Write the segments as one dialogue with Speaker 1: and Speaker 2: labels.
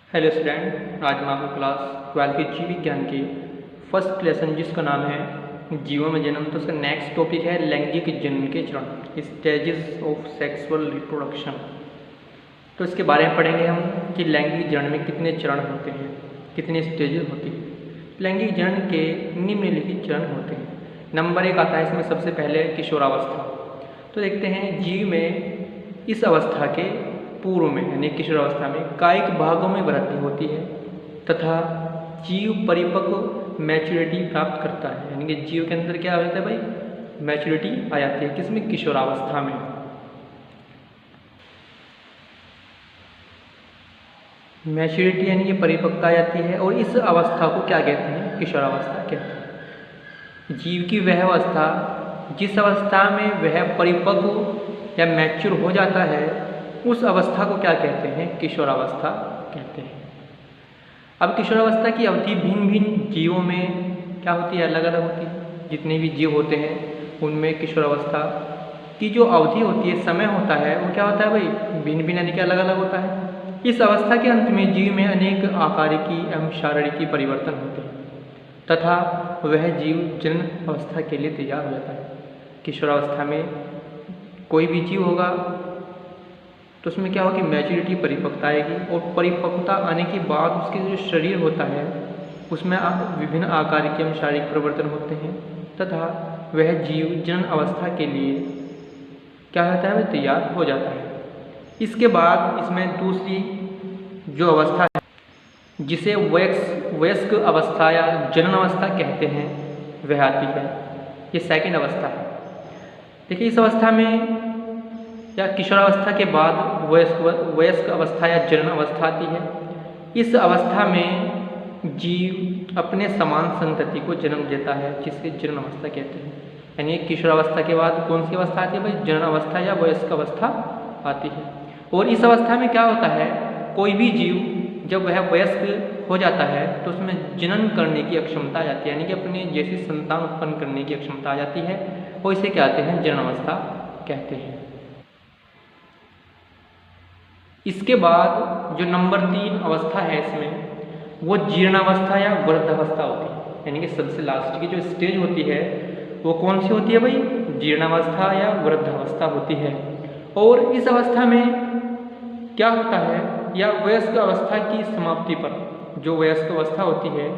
Speaker 1: Hello student, आज मैं आपको क्लास 12 के जीव विज्ञान के फर्स्ट लेसन जिसका नाम है जीवों में जन्म, तो उसका नेक्स्ट टॉपिक है लैंगिक जन्म के चरण, स्टेजेस ऑफ सेक्सुअल रिप्रोडक्शन। तो इसके बारे में पढ़ेंगे हम कि लैंगिक जन्म में कितने चरण होते हैं, कितने स्टेजेस होती हैं। लैंगिक जन्म के निम्नलिखित चरण होते हैं। नंबर 1 आता है इसमें सबसे पहले किशोरावस्था। तो देखते हैं जीव में इस अवस्था के पूर्व में यानी किशोरावस्था में कायिक भागों में वृद्धि होती है तथा जीव परिपक्व मैच्योरिटी प्राप्त करता है। यानी कि जीव के अंदर क्या होता है भाई, मैच्योरिटी आ जाती है। किसमें? किशोरावस्था में। मैच्योरिटी यानी कि परिपक्वता आ जाती है और इस अवस्था को क्या कहते हैं? किशोरावस्था कहते हैं। जीव की वह अवस्था जिस अवस्था में वह परिपक्व या मैच्योर हो जाता है, उस अवस्था को क्या कहते हैं? किशोरावस्था कहते हैं। अब किशोरावस्था की अवधि भिन्न भिन्न जीवों में क्या होती है? अलग अलग होती है। जितने भी जीव होते हैं उनमें किशोरावस्था की जो अवधि होती है, समय होता है, वो क्या होता है भाई? भिन्न भिन्न यानी कि अलग अलग होता है। इस अवस्था के अंत में जीव में अनेक आकारिकी एवं शारीरिकी परिवर्तन होते हैं तथा वह जीव जन्म अवस्था के लिए तैयार हो जाता है। किशोरावस्था में कोई भी जीव होगा तो उसमें क्या होगी? मैच्योरिटी, परिपक्वता आएगी और परिपक्वता आने के बाद उसके जो शरीर होता है उसमें विभिन्न आकारिक एवं शारीरिक परिवर्तन होते हैं तथा वह जीव जन्म अवस्था के लिए क्या होता है? तैयार हो जाता है। इसके बाद इसमें दूसरी जो अवस्था है जिसे वयस्क अवस्था या जनन अवस्था कहते हैं वह आती है। ये सेकंड अवस्था है। देखिए, इस अवस्था में या किशोरावस्था के बाद वयस्क अवस्था या जनन अवस्था आती है। इस अवस्था में जीव अपने समान संतति को जन्म देता है, जिसके जनन अवस्था कहते हैं। यानी किशोरावस्था के बाद कौन सी अवस्था आती है भाई? जनन अवस्था या वयस्क अवस्था आती है। और इस अवस्था में क्या होता है? कोई भी जीव जब वह वयस्क हो जाता है तो उसमें जनन करने की अक्षमता आ जाती है, यानी कि अपने जैसी संतान उत्पन्न करने की अक्षमता आ जाती है और इसे क्या कहते हैं? जनन अवस्था कहते हैं। इसके बाद जो नंबर 3 अवस्था है इसमें वो जीर्णावस्था या वृद्धावस्था होती है। यानी कि सबसे लास्ट की जो स्टेज होती है वो कौन सी होती है भाई? जीर्णावस्था या वृद्धावस्था होती है। और इस अवस्था में क्या होता है, या वयस्क अवस्था की समाप्ति पर, जो वयस्क अवस्था होती है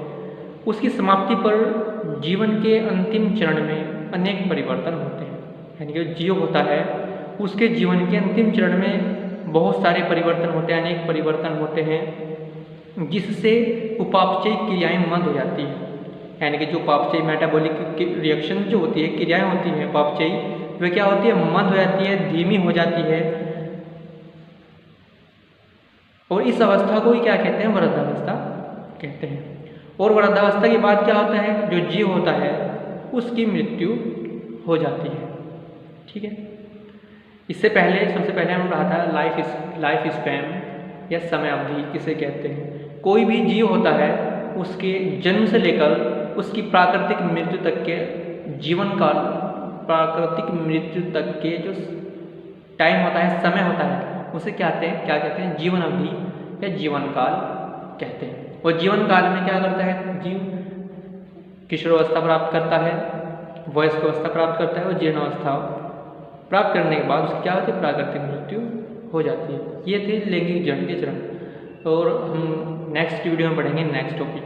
Speaker 1: उसकी समाप्ति पर जीवन के अंतिम चरण में अनेक परिवर्तन होते हैं। यानी कि जो जीव होता है उसके जीवन के अंतिम चरण में बहुत सारे परिवर्तन होते हैं, अनेक परिवर्तन होते हैं, जिससे उपापचयी क्रियाएं मंद हो जाती हैं। यानी कि जो उपापचयी मेटाबॉलिक रिएक्शन जो होती है, क्रियाएं होती हैं उपापचयी, वे क्या होती है? मंद हो जाती है, धीमी हो जाती है। और इस अवस्था को ही क्या कहते हैं? वृद्धावस्था कहते हैं। और वृद्धावस्था के बाद क्या होता है? जो जीव होता है उसकी मृत्यु हो जाती है। ठीक है। इससे पहले सबसे पहले हमने पढ़ा था लाइफ स्पैन या समय अवधि किसे कहते हैं। कोई भी जीव होता है उसके जन्म से लेकर उसकी प्राकृतिक मृत्यु तक के जीवन काल, प्राकृतिक मृत्यु तक के जो टाइम होता है, समय होता है, उसे क्या कहते हैं? जीवन अवधि या जीवन काल कहते हैं। और जीवन काल में क्या करता है जीव? किशोरावस्था प्राप्त करता है, वयस्क अवस्था प्राप्त करता है और जीर्णावस्था प्राप्त करने के बाद उसकी क्या होती है? प्राकृतिक मृत्यु हो जाती है। ये थे लैंगिक जन्म के चरण। और हम नेक्स्ट वीडियो में पढ़ेंगे नेक्स्ट टॉपिक।